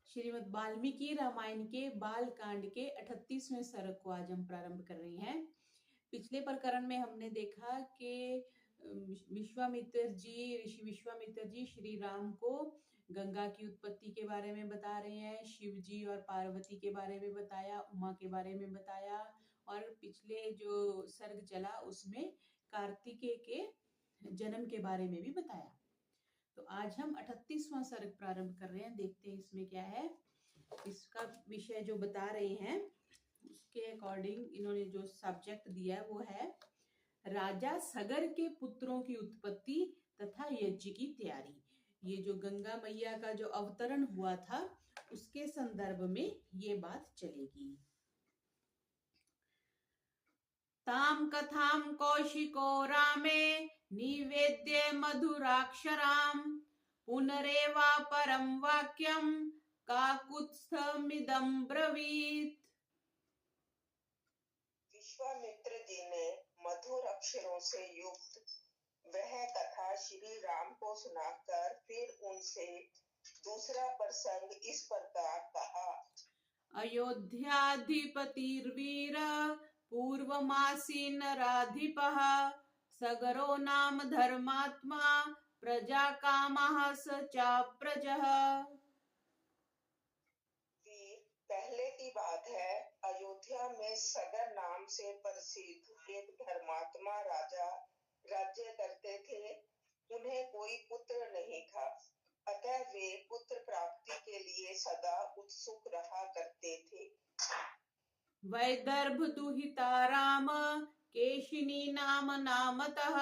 श्रीमद् वाल्मीकि रामायण के बाल कांड के 38वें सर्ग को आज हम प्रारंभ कर रहे हैं। पिछले प्रकरण में हमने देखा कि विश्वामित्र जी, ऋषि विश्वामित्र जी श्री राम को गंगा की उत्पत्ति के बारे में बता रहे हैं, शिव जी और पार्वती के बारे में बताया, उमा के बारे में बताया, और पिछले जो सर्ग चला उसमें कार्तिकेय के जन्म के बारे में भी बताया। तो आज हम 38वां सर्ग प्रारंभ कर रहे हैं। देखते हैं इसमें क्या है। इसका विषय जो बता रहे हैं उसके अकॉर्डिंग इन्होंने जो सब्जेक्ट दिया है वो है राजा सगर के पुत्रों की उत्पत्ति तथा यज्ञ की तैयारी। ये जो गंगा मैया का जो अवतरण हुआ था उसके संदर्भ में ये बात चलेगी। ताम कथाम कौशिको रामे निवेद्य मधुराक्षराम पुनरेवा परम वाक्यम काकुत्स्थमिदं ब्रवीत। विश्वामित्र जी ने मधुर अक्षरों से युक्त वह कथा श्री राम को सुनाकर फिर उनसे दूसरा प्रसंग इस प्रकार कहा। अयोध्याधिपतिर्वीर पूर्वमासीन राधिपः सगरो नाम धर्मात्मा प्रजा कामः स चाप्रजः। पहले की बात है, अयोध्या में सगर नाम से प्रसिद्ध एक धर्मात्मा राजा राज्य करते थे। उन्हें कोई पुत्र नहीं था, अतः वे पुत्र प्राप्ति के लिए सदा उत्सुक रहा करते थे। वैदर्भ दुहिता राम केशिनी नाम नामतः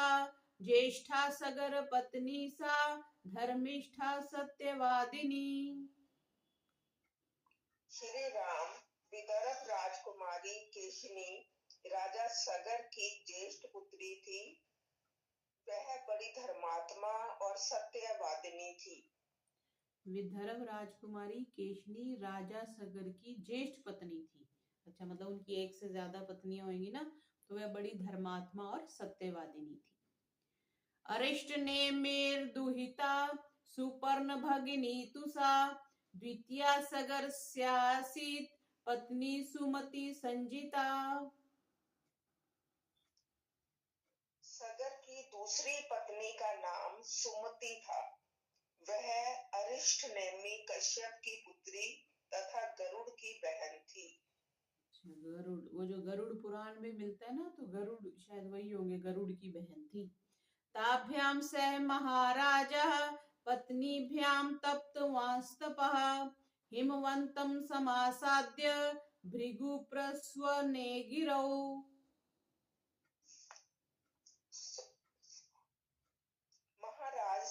ज्येष्ठा सगर पत्नी सा धर्मिष्ठा सत्यवादिनी। श्री राम विदर्भ राजकुमारी केशिनी राजा सगर की ज्येष्ठ पुत्री थी। वह बड़ी धर्मात्मा और सत्यवादिनी थी। विदर्भ राजकुमारी केशनी राजा सगर की ज्येष्ठ पत्नी थी। अच्छा, मतलब उनकी एक से ज्यादा पत्नियां होंगी ना, तो वह बड़ी धर्मात्मा और सत्यवादिनी थी। अरिष्ट ने मेर दुहिता सुपर्ण भगिनी तुषा द्वितीया सगर स्यासीत पत्नी सुमति संजिता। सगर की दूसरी पत्नी का नाम सुमति था। वह अरिष्ट नेमी कश्यप की पुत्री तथा गरुड़ की बहन थी। गरुड़, वो जो गरुड़ पुराण में मिलता है ना, तो गरुड़ शायद वही होंगे, गरुड़ की बहन थी। ताभ्याम सह महाराजः पत्नीभ्याम तप्तवांस्तपः हिमवंतम समासाद्य भृगु प्रस्वने गिरौ। महाराज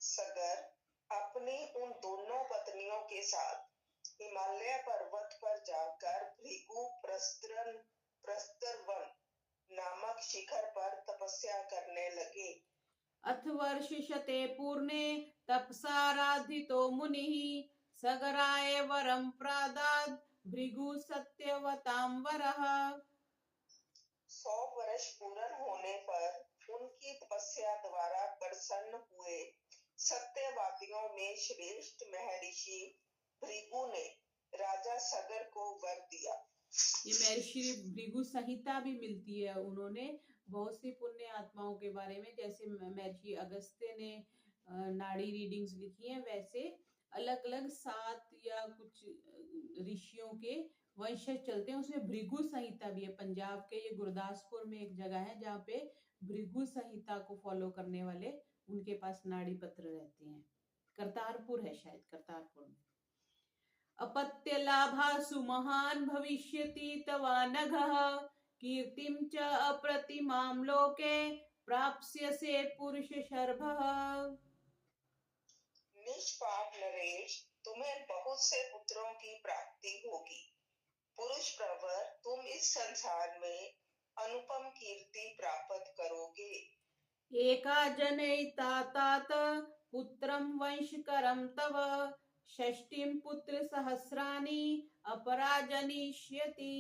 सगर अपनी उन दोनों पत्नियों के साथ हिमालय पर्वत पर जाकर भृगु प्रस्तरवन नामक शिखर पर तपस्या करने लगे। अथ वर्ष शते पूर्णे तपसाराधितो मुनिः सगराय वरं प्रादाद भृगु सत्यवतां वरः। 100 वर्ष पूर्ण होने पर उनकी तपस्या द्वारा प्रसन्न हुए सत्यवादियों में श्रेष्ठ महर्षि भृगु ने राजा सगर को वर दिया। ये महर्षि भृगु संहिता भी मिलती है। उन्होंने बहुत सी पुण्य आत्माओं के बारे में, जैसे महर्षि अगस्त्य ने नाड़ी रीडिंग्स लिखी हैं, वैसे अलग अलग 7 या कुछ ऋषियों के वंशज चलते हैं। उसमें भृगु संहिता भी है। पंजाब के ये गुरदासपुर में एक जगह है जहाँ पे भृगु संहिता को फॉलो करने वाले उनके पास नाड़ी पत्र रहते हैं। करतारपुर है शायद, करतारपुर में। अपत्य लाभासु महान भविष्यति तवानघः कीर्तिं च अप्रतिमां लोके प्राप्स्यसे पुरुष शर्भः। निष्पाप नरेश, तुम्हें बहुत से पुत्रों की प्राप्ति होगी। पुरुष प्रवर, तुम इस संसार में अनुपम कीर्ति प्राप्त करोगे। एका जनयिता तात पुत्रं वंशकरं तव षष्टिं पुत्र सहस्राणि अपरा जनिष्यति।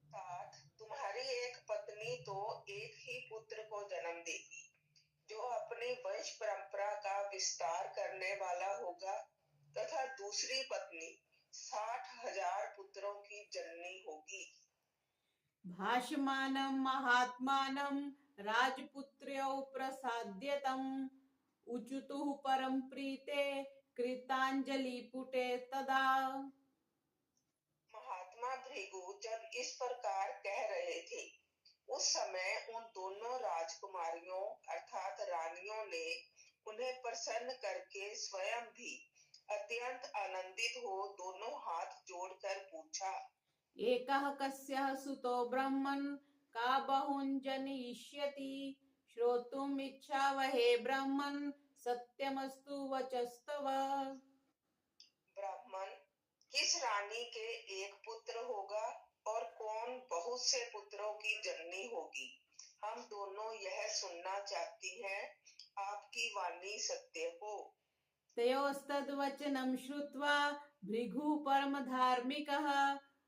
तात, तुम्हारी एक पत्नी तो एक ही पुत्र को जन्म देगी जो अपनी वंश परंपरा का विस्तार करने वाला होगा। तथा दूसरी पत्नी 60,000 पुत्रों की जननी होगी। भाषमानं महात्मानं राजपुत्र्यौ प्रसाद्यतम् उचुतुः परम प्रीते कृतांजलिपुटे तदा। महात्मा भृगु जब इस प्रकार कह रहे थे, उस समय उन दोनों राजकुमारियों अर्थात रानियों ने उन्हें प्रसन्न करके स्वयं भी अत्यंत आनंदित हो दोनों हाथ जोड़कर पूछा, एकः कस्यः सुतो ब्रह्मन् का बहुन् जनयिष्यति श्रोतुम् इच्छावहे ब्रह्मन् सत्यमस्तु वचस्तव। ब्राह्मण, किस रानी के एक पुत्र होगा और कौन बहुत से पुत्रों की जननी होगी? हम दोनों यह सुनना चाहती हैं, आपकी वाणी सत्य हो। तयोस्तद्वचनं श्रुत्वा भृगुः परमधार्मिकः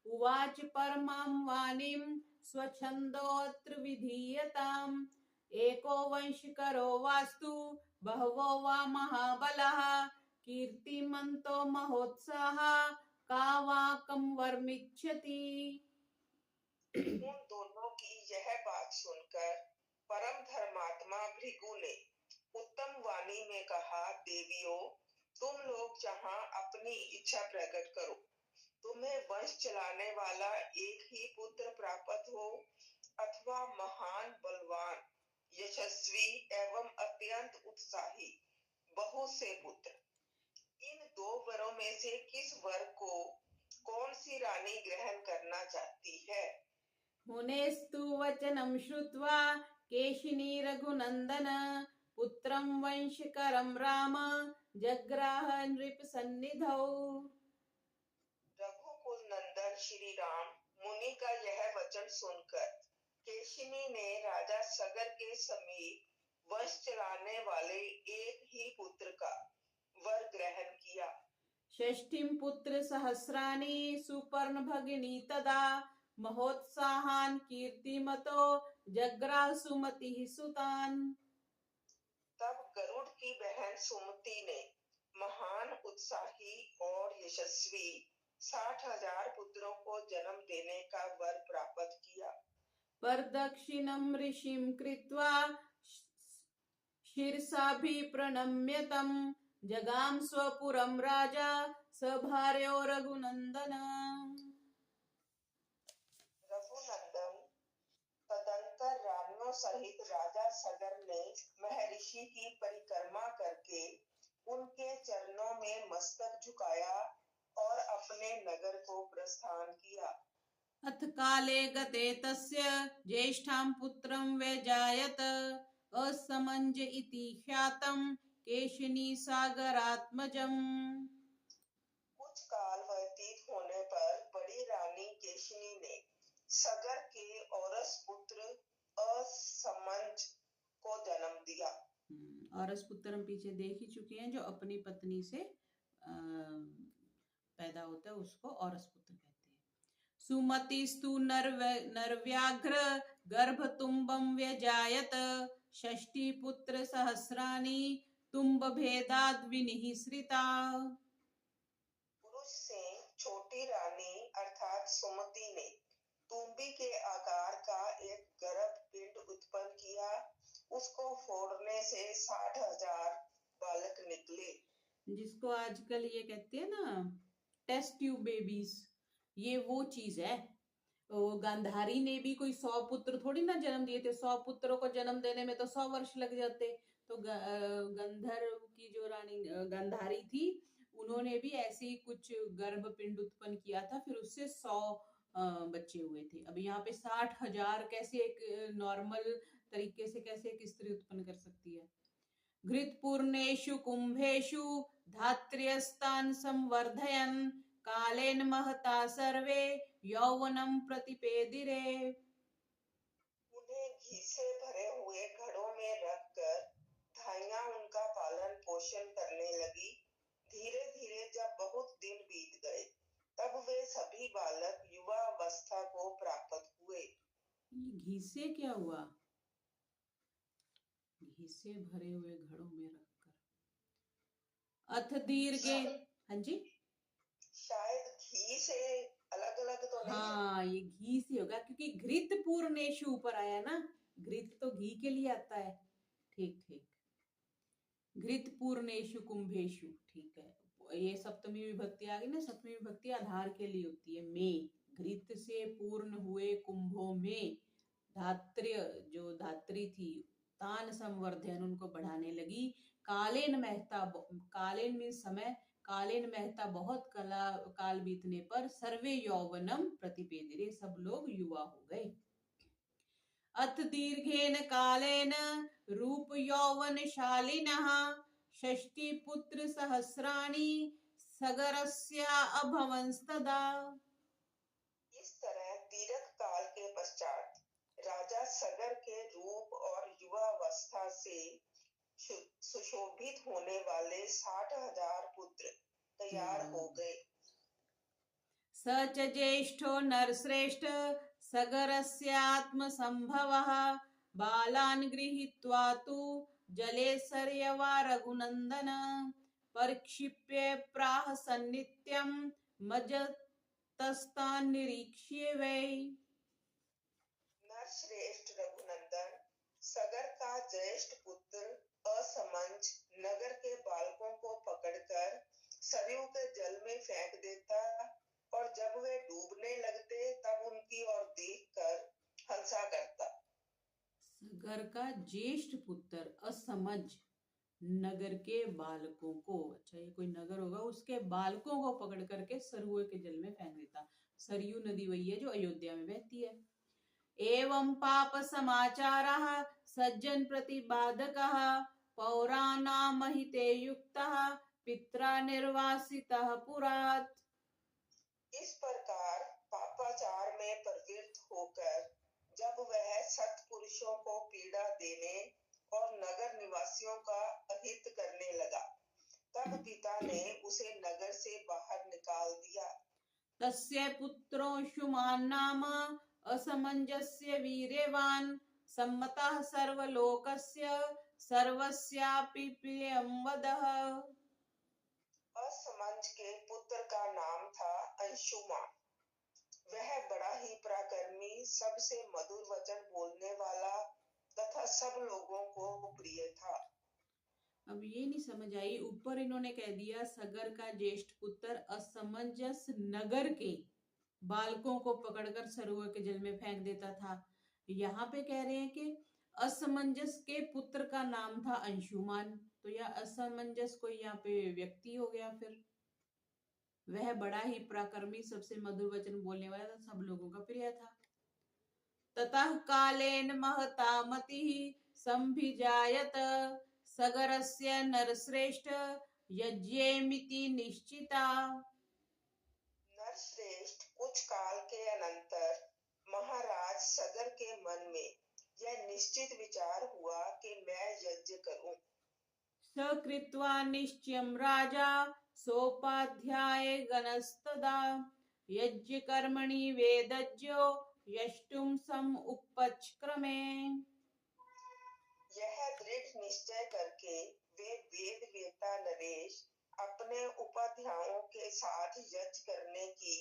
उवाच परमां वाणीं स्वच्छन्दोऽत्र विधीयताम् एको वंशकरो वास्तु बहवो वा महाबलाः कीर्तिमन्तो महोत्साहः का वा कं वरमिच्छति। उन दोनों की यह बात सुनकर परम धर्मात्मा भृगु ने उत्तम वाणी में कहा, देवियों, तुम लोग जहाँ अपनी इच्छा प्रकट करो। तुम्हें वंश चलाने वाला एक ही पुत्र प्राप्त हो अथवा महान बलवान यशस्वी एवं अत्यंत उत्साही बहुत से पुत्र, इन दो वरों में से किस वर को कौन सी रानी ग्रहण करना चाहती है? मुनेस्तु वचनं श्रुत्वा केशिनी रघुनंदन पुत्रं वंशकरं राम जग्राह नृपसन्निधौ। रघुकुल नंदन श्री राम मुनि का यह वचन सुनकर केशिनी ने राजा सगर के समीप वंश चलाने वाले एक ही पुत्र का वर ग्रहण किया। षष्ठीं पुत्र सहस्राणि सुपर्ण भगिनी तदा महोत्साहान कीर्तिमतो जग्राह सुमति सुतान। तब गरुड़ की बहन सुमति ने महान उत्साही और यशस्वी 60,000 पुत्रों को जन्म देने का वर प्राप्त किया। परदक्षिणं ऋषिं कृत्वा शिरसाभिप्रणम्यतं जगाम स्वपुरं राजा सभार्यो रघुनंदन। रघुनंदन तदंतर रानियों सहित राजा सगर ने महर्षि की परिक्रमा करके उनके चरणों में मस्तक झुकाया और अपने नगर को प्रस्थान किया। अथ काले गते तस्य ज्येष्ठां पुत्रं व्यजायत असमंज इति ख्यातं केशिनी सागरात्मजम्। कुछ काल व्यतीत होने पर बड़ी रानी केशिनी ने सगर के औरस पुत्र असमंज को जन्म दिया। औरस पुत्र हम पीछे देख ही चुके हैं, जो अपनी पत्नी से पैदा होता है उसको औरस पुत्र कहते हैं। सुमतिस्तु नरव्याघ्र गर्भतुंबं व्यजायत षष्ठी पुत्र सहस्राणि तुम्ब भेदाद विनिश्रिता। पुरुष से छोटी रानी अर्थात सुमति ने तुम्बी के आकार का एक गर्भ पिंड उत्पन्न किया। उसको फोड़ने से 60,000 बालक निकले, जिसको आजकल ये कहते हैं ना टेस्ट ट्यूब बेबीज, ये वो चीज है। गांधारी ने भी कोई 100 पुत्र थोड़ी ना जन्म दिए थे। 100 पुत्रों को जन्म देने में तो 100 वर्ष लग जाते। तो गंधर्व की जो रानी गांधारी थी, उन्होंने भी ऐसे ही कुछ गर्भ पिंड उत्पन्न किया था, फिर उससे 100 बच्चे हुए थे। अब यहाँ पे 60,000 कैसे एक नॉर्मल तरीके से कैसे एक स्त्री उत्पन्न कर सकती है। घृतपूर्णेषु कुंभेषु धात्र्यस्तान् संवर्धयन् कालेन महता सर्वे यौवनम प्रतिपेदिरे। उन्हें घी से भरे हुए घड़ों में रखकर धाइयां उनका पालन पोषण करने लगी। धीरे धीरे जब बहुत दिन बीत गए, तब वे सभी बालक युवा अवस्था को प्राप्त हुए। घी से क्या हुआ? घी से भरे हुए घड़ों में रखकर। अथ दीर्घे हाँ जी। शायद घी से अलग अलग तो नहीं है। हाँ, ये घी से होगा क्योंकि घृत पूर्णेशु ऊपर आया ना, घृत तो घी के लिए आता है। ठीक ठीक, घृत पूर्णेशु कुंभेशु, ठीक है। ये सप्तमी विभक्ति आ गई ना, सप्तमी विभक्ति आधार के लिए होती है। में, घृत से पूर्ण हुए कुंभों में धात्र्य, जो धात्री थी, तान संवर्धन, उनको बढ़ाने लगी। कालीन मेहता, कालीन में समय, कालीन मेहता बहुत कला काल बीतने पर सर्वे यौवनम प्रतिपेदिरे, सब लोग युवा हो गए। अथ दीर्घेन कालेन रूप यौवनशालिनः षष्टि पुत्र सहस्राणि सगरस्या अभवंस्तदा। इस तरह दीर्घ काल के पश्चात राजा सगर के रूप और युवावस्था से सुशोभित होने वाले 60,000 पुत्र तैयार हो गए। स च ज्येष्ठो नरश्रेष्ठ सगरस्यात्मसंभवः बालान् गृहीत्वा तु जलेसर्यवा रघुनन्दन परिक्षिप्य प्राह सन्नित्यं मजतस्तान् निरीक्ष्य वै। नरश्रेष्ठ रघुनंदन सगर का ज्येष्ठ पुत्र असमंज नगर के बालकों को पकड़कर सरयू के जल में फेंक देता और जब वे डूबने लगते तब उनकी ओर देखकर हंसा करता। सगर का ज्येष्ठ पुत्र असमंज नगर के बालकों को, अच्छा ये कोई नगर होगा, उसके बालकों को पकड़ करके सरयू के जल में फेंक देता। सरयू नदी वही है जो अयोध्या में बहती है। एवं पाप समाचारः सज्जन प्रतिपादकः पौराणामहिते युक्तः पित्रा निर्वासितः पुरात्। इस प्रकार पापाचार में प्रवृत्त होकर जब वह सत्पुरुषों को पीड़ा देने और नगर निवासियों का अहित करने लगा, तब पिता ने उसे नगर से बाहर निकाल दिया। तस्य पुत्रोऽंशुमान् नाम असमंजस्य वीर्यवान् सम्मतः सर्वलोकस्य सर्वस्यापि प्रियं वदः। असमंज के पुत्र का नाम था अंशुमान। वह बड़ा ही पराक्रमी, सबसे मधुर वचन बोलने वाला तथा सब लोगों को प्रिय था। अब ये नहीं समझ आई, ऊपर इन्होंने कह दिया सगर का ज्येष्ठ पुत्र असमंजस नगर के बालकों को पकड़कर सरोवर के जल में फेंक देता था। यहाँ पे कह रहे हैं कि असमंजस के पुत्र का नाम था अंशुमान, तो यह असमंजस कोई यहाँ पे व्यक्ति हो गया। फिर वह बड़ा ही पराक्रमी, सबसे मधुर वचन बोलने वाला था, सब लोगों का प्रिय था। ततः कालेन महता मतिः संभिजायत सगरस्य नरश्रेष्ठ यज्ञेमिति निश्चिता। नरश्रेष्ठ कुछ काल के अनंतर महाराज सगर के मन में यह निश्चित विचार हुआ कि मैं यज्ञ करूं। सकृत्वा निश्चयं राजा सोपाध्याय गणस्तदा यज्ञ कर्मणि वेदज्ञो यष्टुम सम उपचक्रमे। यह दृढ़ निश्चय करके वे वेद वेता नरेश अपने उपाध्यायों के साथ यज्ञ करने की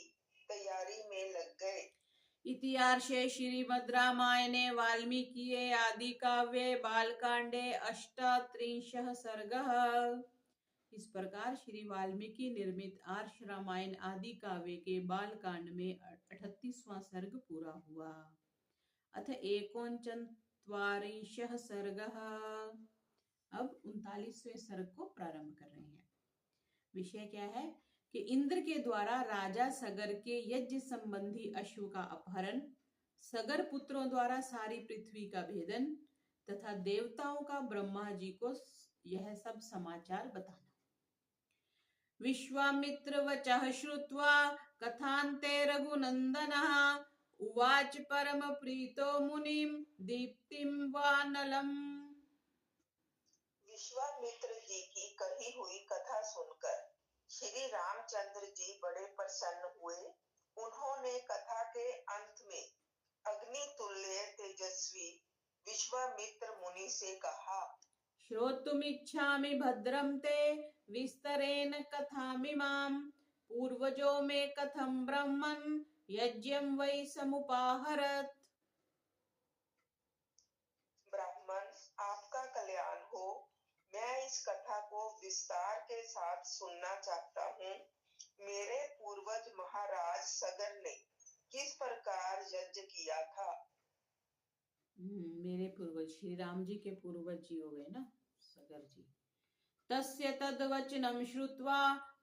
तैयारी में लग गए। इतिहासे श्रीमद् रामायणे वाल्मीकिये आदि काव्ये बालकांडे 38 सर्गः। इस प्रकार श्री वाल्मीकि निर्मित आर्ष रामायण आदि काव्य के बालकांड में 38वां सर्ग पूरा हुआ। अथ एकोनचत्वारिंशः सर्गः। अब 39वें सर्ग को प्रारंभ कर रहे हैं। विषय क्या है कि इंद्र के द्वारा राजा सगर के यज्ञ संबंधी अश्व का अपहरण, सगर पुत्रों द्वारा सारी पृथ्वी का भेदन तथा देवताओं का ब्रह्मा जी को यह सब समाचार बताना। विश्वामित्र वचः श्रुत्वा कथान्ते रघुनंदनः उवाच परम प्रीतो मुनिम दीप्तिम वानलम्। विश्वामित्र जी की कही हुई कथा सुनकर श्री रामचंद्र जी बड़े प्रसन्न हुए। उन्होंने कथा के अंत में अग्नि तुल्य तेजस्वी विश्वामित्र मुनि से कहा। श्रोतुमिच्छामि भद्रं ते विस्तरेण कथामिमां पूर्वजो मे कथं ब्रह्मन् यज्ञं वै समुपाहरत्। ब्राह्मण, आपका कल्याण हो। मैं इस कथा को विस्तार के साथ सुनना चाहता हूँ। मेरे पूर्वज महाराज सगर ने किस प्रकार यज्ञ किया था? मेरे पूर्वज श्री राम जी के पूर्वज जी हो गए ना, सगर जी। तस्य तद्वचनं श्रुत्वा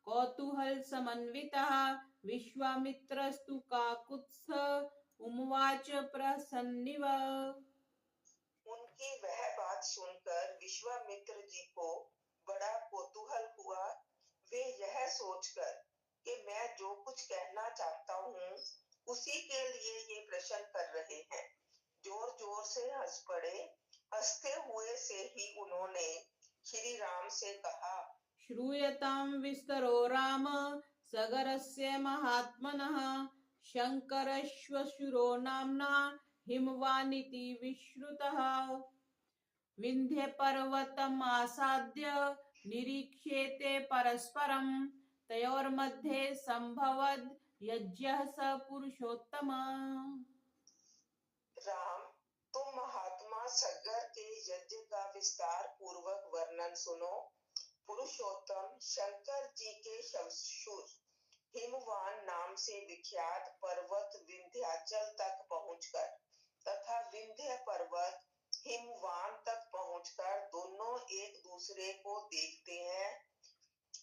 कौतूहल समन्वितः विश्वामित्रस्तु काकुत्स्थ उवाच प्रसन्निव। उनकी वह बात सुनकर विश्वामित्र जी को बड़ा कौतूहल हुआ। वे यह सोचकर कि मैं जो कुछ कहना चाहता हूँ उसी के लिए ये प्रश्न कर रहे हैं, जोर जोर से हंस पड़े। हंसते हुए से ही उन्होंने श्री राम से कहा, श्रूयतां विस्तरो राम सगरस्य महात्मनः शङ्करश्वशुरो नाम्ना हिमवानिति विश्रुतः विन्ध्य पर्वतमासाद्य निरीक्ष्येते परस्परं तयोर्मध्ये संभवद् यज्ञः स पुरुषोत्तम। राम, तुम महात्मा सगर के यज्ञ का विस्तार पूर्वक वर्णन सुनो। पुरुषोत्तम शंकर जी के ससुर हिमवान नाम से विख्यात पर्वत विंध्याचल तक पहुंचकर तथा विंध्य पर्वत हिमवान तक पहुंचकर दोनों एक दूसरे को देखते हैं।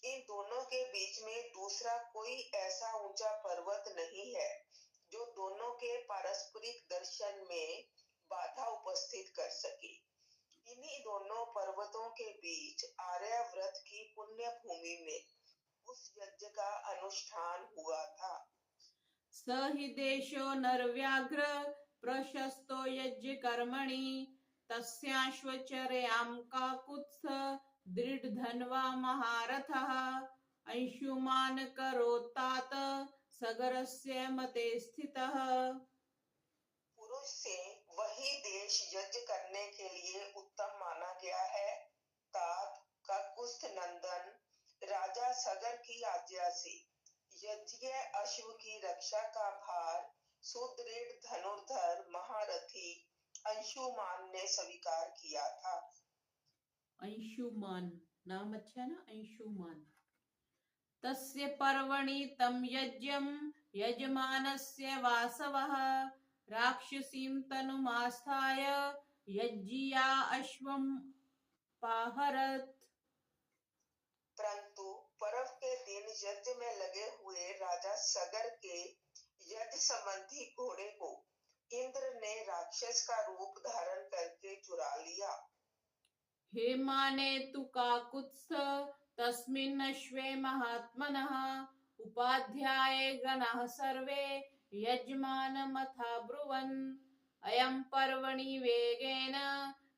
इन दोनों के बीच में दूसरा कोई ऐसा ऊंचा पर्वत नहीं है जो दोनों के पारस्परिक दर्शन में बाधा उपस्थित कर सके। इन्हीं दोनों पर्वतों के बीच आर्यावर्त की पुण्य भूमि में उस यज्ञ का अनुष्ठान हुआ था। स हि देशो नरव्याघ्र प्रशस्तो यज्ञ कर्मणि तस्याश्वचर्यां काकुत्स्थ दृढधन्वा महारथः अंशुमान करोत्तात सगरस्य मते स्थितः। पुरुष से वही देश यज्ञ करने के लिए उत्तम माना गया है। तात का कुस्थ नंदन राजा सगर की आज्ञा से यज्ञ अश्व की रक्षा का भार सुदृढ़ धनुर्धर महारथी अंशुमान ने स्वीकार किया था। अंशुमान नाम अच्छा है ना, अंशुमान। तस्य पर्वणि तं यज्ञं यजमानस्य वासवः राक्षसीं तनुमास्थाय यज्ञिया अश्वं पाहरत्। परंतु पर्व के दिन यज्ञ में लगे हुए राजा सगर के यज्ञ संबंधी घोड़े को इंद्र ने राक्षस का रूप धारण करके चुरा लिया। हेमाने तु काकुत्स्थ तस्मिन् अश्वे महात्मनः उपाध्याये गणाः सर्वे यजमानमथाब्रुवन् अयं पर्वणि वेगेन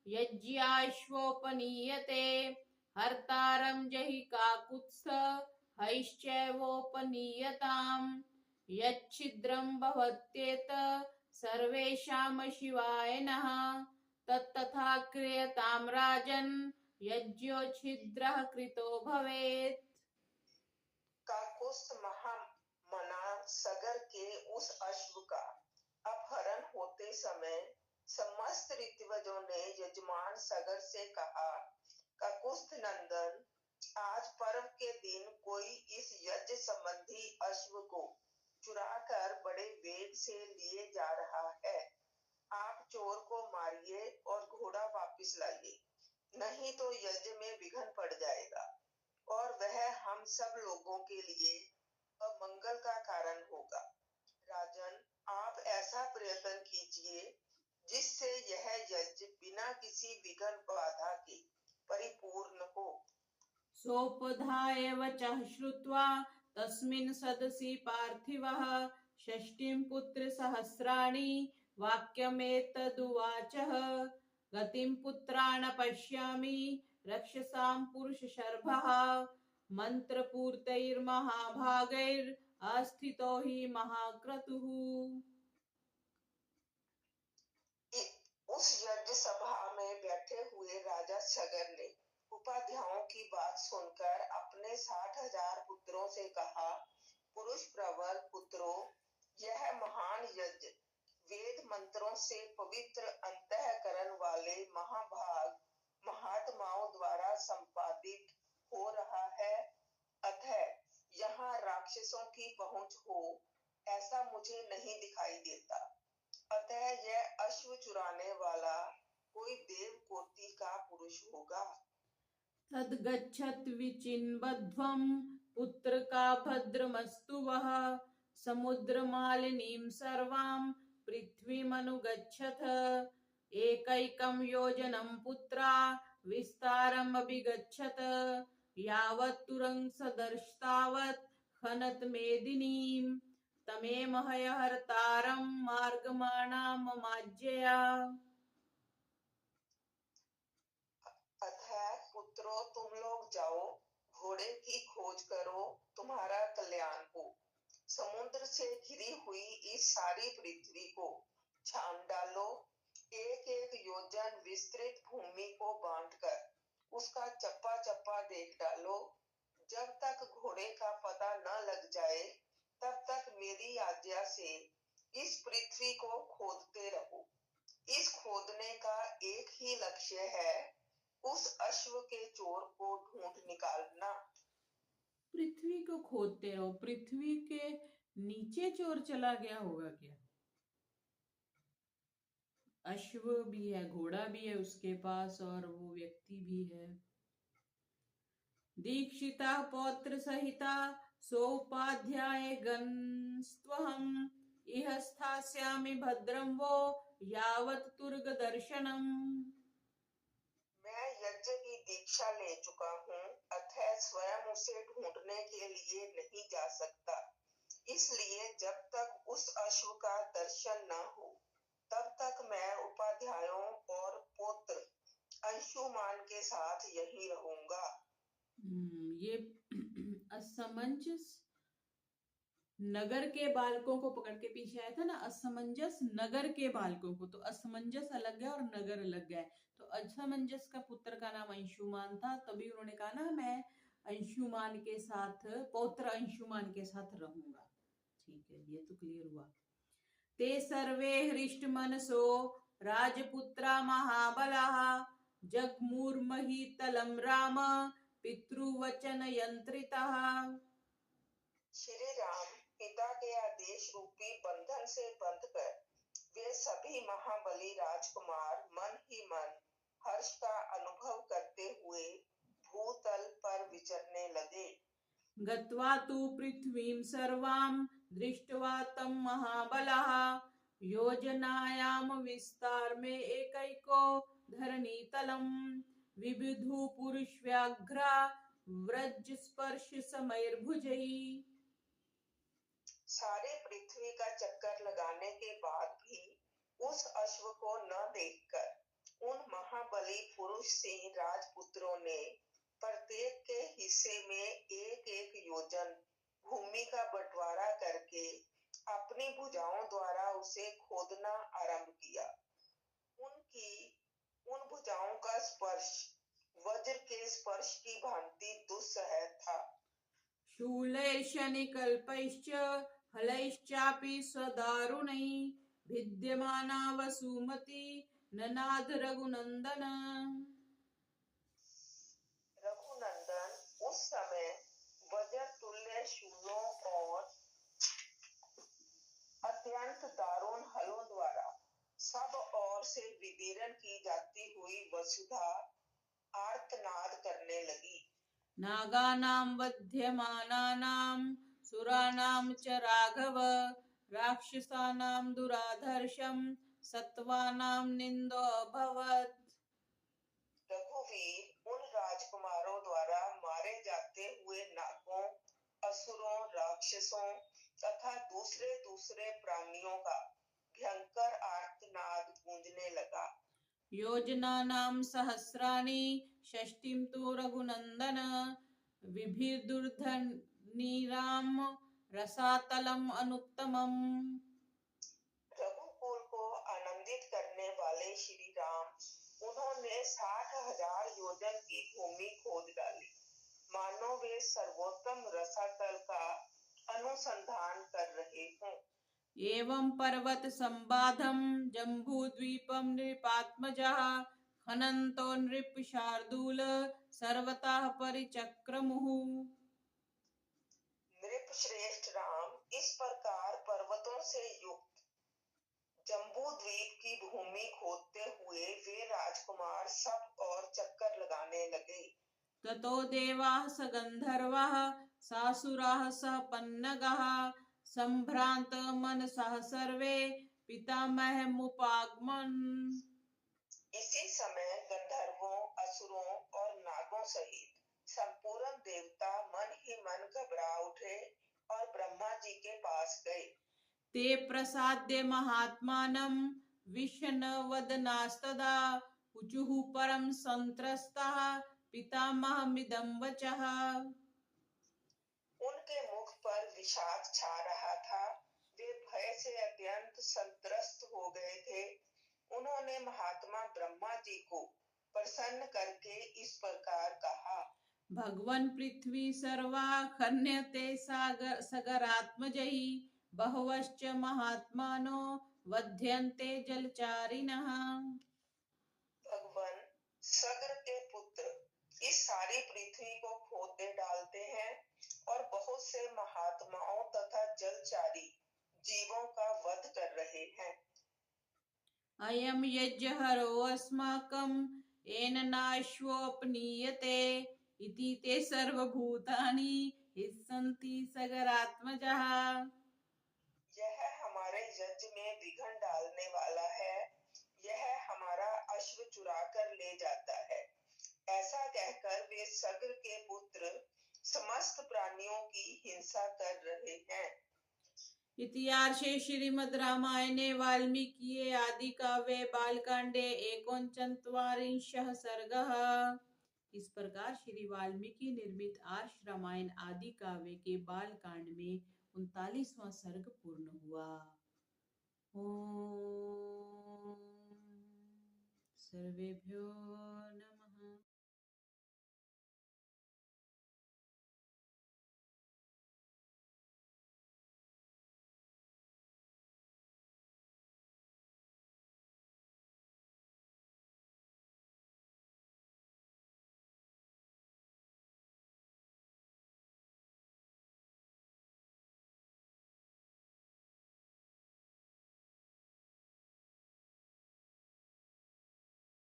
यज्ञाश्वोपनीयते हर्तारं जहि काकुत्स्थ हैश्चैवोपनीयताम् यच्छिद्रं भवत्येत सर्वेषां शिवाय नः तत्तथा क्रियतां राजन् यज्ञो छिद्रः कृतो भवेत्। काकुस्थ महामना सगर के उस अश्व का अपहरण होते समय समस्त ऋतुवजों ने यजमान सगर से कहा, काकुस्थ नंदन, आज पर्व के दिन कोई इस यज्ञ संबंधी अश्व को चुराकर बड़े वेग से लिए जा रहा है। आप चोर को मारिए और घोड़ा वापस लाइए, नहीं तो यज्ञ में विघ्न पड़ जाएगा और वह हम सब लोगों के लिए अमंगल का कारण होगा। राजन, आप ऐसा प्रयत्न कीजिए जिससे यह यज्ञ बिना किसी विघ्न बाधा के परिपूर्ण हो। सोपधाय वचः श्रुत्वा तस्मिन् सदसि पार्थिवः षष्टिं पुत्रसहस्राणि वाक्यमेतदुवाचः गतिं पुत्रान् पश्यामि रक्षसां पुरुषशर्भः मन्त्रपूर्तैर्महाभागैरास्थितो हि महाक्रतुः। उस यज्ञ सभा में बैठे हुए राजा सगर ने उपाध्यायों की बात सुनकर अपने 60,000 पुत्रों से कहा, पुरुष प्रवर पुत्रों, यह महान यज्ञ वेद मंत्रों से पवित्र अंतःकरण वाले महाभाग महात्माओं द्वारा संपादित हो रहा है, अतः यहाँ राक्षसों की पहुंच हो ऐसा मुझे नहीं दिखाई देता। अतः यह अश्व चुराने वाला कोई देव कोटि का पुरुष होगा। तद्गच्छत् विचिन्बध्वं पुत्र का भद्रमस्तु वः समुद्रमालिनीं सर्वां पृथ्वीमनुगच्छथ एकैकं योजनं पुत्रा विस्तारम् अभिगच्छत यावत् तुरंसदर्शतावत् खनत मेदिनीं तमेमहयहर्तारं मार्गमाणाममाज्यया। अतः पुत्रों, तुम लोग जाओ, घोड़े की खोज करो, तुम्हारा कल्याण हो। समुद्र से घिरी हुई इस सारी पृथ्वी को छान डालो, एक एक योजन विस्तृत भूमि को बांटकर उसका चप्पा चप्पा देख डालो। जब तक घोड़े का पता न लग जाए तब तक मेरी आज्ञा से इस पृथ्वी को खोदते रहो। इस खोदने का एक ही लक्ष्य है, उस अश्व के चोर को ढूंढ निकालना। पृथ्वी को खोदते रहो, पृथ्वी के नीचे चोर चला गया होगा क्या? अश्व भी है, घोड़ा भी है उसके पास और वो व्यक्ति भी है। दीक्षिता पौत्र सहिता सोपाध्याय गणस्त्वहं इह स्थास्यामि भद्रं वो यावत् तुर्ग दर्शनम। मैं यज्ञ की दीक्षा ले चुका हूँ, अतः स्वयं उसे ढूंढने के लिए नहीं जा सकता। इसलिए जब तक उस अश्व का दर्शन न हो तब तक मैं उपाध्यायों और पौत्र अंशुमान के साथ यहीं रहूंगा। ये असमंजस नगर के बालकों को पकड़ के पीछे आया था ना, असमंजस नगर के बालकों को, तो असमंजस अलग है और नगर अलग है। तो असमंजस का पुत्र का नाम अंशुमान था, तभी उन्होंने कहा ना मैं अंशुमान के साथ, पौत्र अंशुमान के साथ रहूंगा। ठीक है, ये तो क्लियर हुआ। ते सर्वे हृष्ट मनसो राजपुत्रा महाबलाः जगमुर्महीतलं राम पितृवचन यंत्रितः। श्री राम पिता के आदेश रूपी बंधन से बंधकर वे सभी महाबली राजकुमार मन ही मन हर्ष का अनुभव करते हुए भूतल पर विचरने लगे। गत्वा तु पृथ्वीं सर्वां दृष्ट्वा तं महाबलः योजनायां विस्तार में एकैको धरणीतलं विविधु पुरुष व्याघ्रा व्रज स्पर्श समैर्भुजैः। सारे पृथ्वी का चक्कर लगाने के बाद भी उस अश्व को न देखकर उन महाबली पुरुष सिंह राजपुत्रों ने प्रत्येक के हिस्से में एक एक योजन भूमि का बंटवारा करके अपनी भुजाओं द्वारा उसे खोदना आरंभ किया। उन भुजाओं का स्पर्श वज्र के स्पर्श की भांति दुस्सह था। शूलैर्शनिकल्पैश्च हलैश्चापि स्वदारुणैः भिद्यमाना वसुमती ननाद रघुनंदन। रघुनंदन उस समय वज्र तुल्य शूलों और अत्यंत दारुण हलों द्वारा सब ओर से विदीर्ण की जाती हुई वसुधा आर्तनाद करने लगी। नागानां वध्यमानानां सुराणां च राघव राक्षसानां दुराधर्षं सत्वानां निंदो अभवत्। रघुवीर उन राजकुमारों द्वारा मारे जाते हुए नागों, असुरों, राक्षसों तथा दूसरे दूसरे प्राणियों का भयंकर आर्तनाद गूंजने लगा। योजनानां सहस्राणि षष्टिं तु रघुनंदन विभिर्दुर्धनीराम रसातलम अनुत्तमम्। रघुकुल को आनंदित करने वाले श्री राम। उन्होंने 60,000 योजन की भूमि खोद डाली, मानो वे सर्वोत्तम रसातल का अनुसंधान कर रहे हों। एवं पर्वत संबाधम जम्बूद्वीपम नृपात्मजः खनन्तो नृप शार्दूल सर्वतः परिचक्रमुः। नृप श्रेष्ठ राम इस प्रकार पर्वतों से युक्त जम्बू द्वीप की भूमि खोदते हुए वे राजकुमार सब और चक्कर लगाने लगे। ततो देवाः स गन्धर्वाः सासुराः स पन्नगाः संभ्रांत मनसः सर्वे पितामहमुपागमन्। इसी समय गंधर्वों, असुरों और नागों सहित संपूर्ण देवता मन ही मन घबरा उठे और ब्रह्मा जी के पास गए। ते प्रसाद्य महात्मानं विष्णवदनास्तदा ऊचुः परम संत्रस्तः पितामहमिदं वचः। उनके मुख पर विषाद छा रहा था, वे भय से अत्यंत संत्रस्त हो गए थे। उन्होंने महात्मा ब्रह्मा जी को प्रसन्न करके इस प्रकार कहा। भगवन् पृथ्वी सर्वा खन्यते सागर सगरात्मजैः बहवश्च महात्मानो वध्यन्ते जलचारिणः। भगवान सगर के पुत्र इस सारी पृथ्वी को खोद डालते हैं और बहुत से महात्माओं तथा जलचारी जीवों का वध कर रहे हैं। अयं यज्ञहरो अस्माकं येन नाश्वोपनीयते इति ते सर्वभूतानि हिस्सन्ति सगरात्मजः। यह हमारे यज्ञ में विघ्न डालने वाला है, यह हमारा अश्व चुरा कर ले जाता है। ऐसा कहकर वे सगर के पुत्र समस्त प्राणियों की हिंसा कर रहे हैं। इतिहासे श्रीमद् रामायणे वाल्मीकिये आदि काव्ये बालकांडे 39 सर्गः। इस प्रकार श्री वाल्मीकि निर्मित आर्ष रामायण आदि काव्य के बालकांड में 39वां सर्ग पूर्ण हुआ। ओम सर्वेभ्यो नमः।